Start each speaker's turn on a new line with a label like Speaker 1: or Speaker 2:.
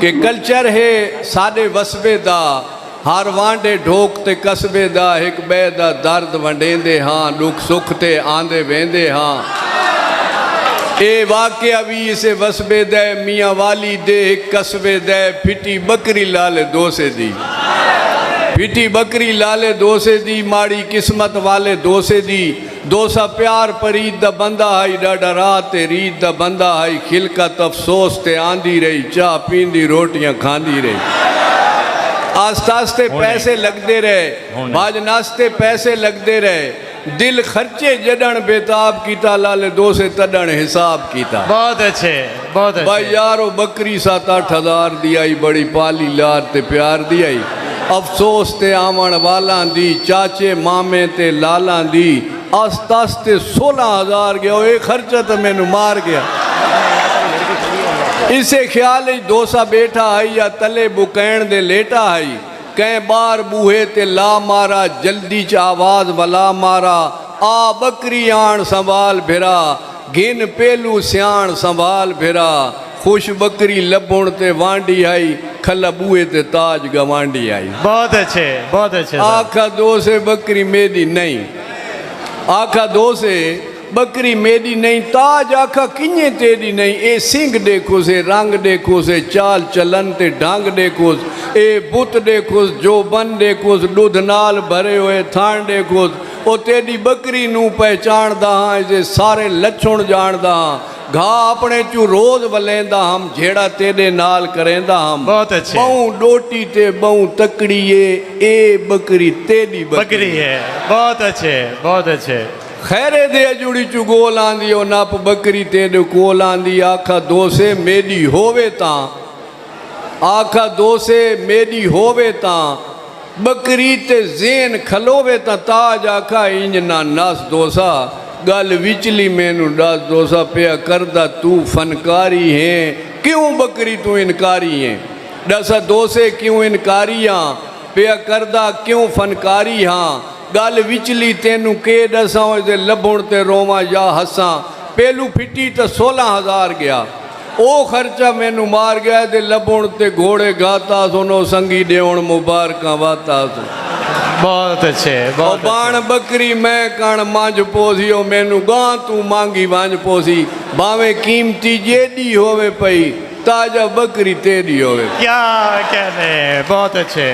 Speaker 1: कि कल्चर है साडे वसबे दा हर वांडे ढोक ते कस्बे दा एक बै दा दर्द वंडेंदे हाँ दुख सुख ते आंदे वेंदे हाँ ए वाकया भी इसे वसबे दे मियाँ वाली दे कस्बे दे फिटी बकरी लाले दोसे दी फिटी बकरी लाले दोसे दी माड़ी किस्मत वाले दोसे दी दोसा प्यार परीद दा बंदा हाई डाडा रात ते रीत दा बंदा हाई खिलकत अफसोस ते आंदी रही चाह पींदी रोटियां खांदी रही आस्ते आस्ते पैसे लगते रहे बाज नास्ते पैसे लगते रहे दिल खर्चे जडन बेताब कीता लाले दोसे तडन हिसाब कीता।
Speaker 2: बहुत अच्छे बहुत अच्छे
Speaker 1: भाई यारो बकरी 7-8 हज़ार दी आई बड़ी पाली लार ते प्यार दी आई अफसोस ते आवन वाला दी चाचे मामे ते लाला दी आस्ते आस्ते 16,000 गया ये खर्चा तो मैनू मार गया। इसे ख्याल दोसा बैठा है या तले बुकैन दे लेटा है कै बार बूहे ते ला मारा जल्दी च आवाज वला मारा आ बकरी आन संभाल भिरा गिन पेलू सियाण संभाल भिरा खुश बकरी लबुण ते वांडी आई खला बूहे ते ताज गवांडी आई।
Speaker 2: बहुत अच्छे
Speaker 1: आखा दो से बकरी मेरी नहीं आखा दो से बकरी मेरी नहीं ताज आखा किन्ने तेरी नहीं ए सिंह देखो से रंग देखो से चाल चलन ते ढंग देखो ए बुत देखो जो बन देखो दुध नाल भरे हुए थान देखो ओ तेरी बकरी नू पहचानदा हाँ इसे सारे लछण जानदा हाँ घा अपने चू रोज वलेंदा हम जेड़ा तेरे नाल करेंदा हम।
Speaker 2: बहुत अच्छे
Speaker 1: बहु डोटी ते बहु तकड़ी ए बकरी तेरी
Speaker 2: बकरी है। बहुत अच्छे
Speaker 1: खैरे दे जुड़ी चू गोल आंदी ओ नप बकरी तेरे कोल आंदी आखा दोसे मेरी होवे ता आखा दोसे मेरी होवे ता बकरी ते ज़ेन खलोवे ता ताज आखा इंज ना नस दोसा गल विचली मैनू दस दोसा पिया करदा तू फनकारी है क्यों बकरी तू इनकारी है दसा दोसे क्यों इनकारी हाँ पिया करदा क्यों फनकारी हाँ गल विचली तेनू के दसा लभुण ते रोवा या हसा पेलू फिटी तो 16,000 गया ओ खर्चा मैनू मार गया ते लभुण ते घोड़े गाता सुनो संगी देवण मुबारक वाता सो।
Speaker 2: बहुत अच्छे
Speaker 1: बाण बकरी मैं कण मांझ पोसियो मैनू गां तू मांगी वांझ पोसी भावे कीमती जेडी होवे पई ताजा बकरी तेरी होवे।
Speaker 2: क्या कहने बहुत अच्छे।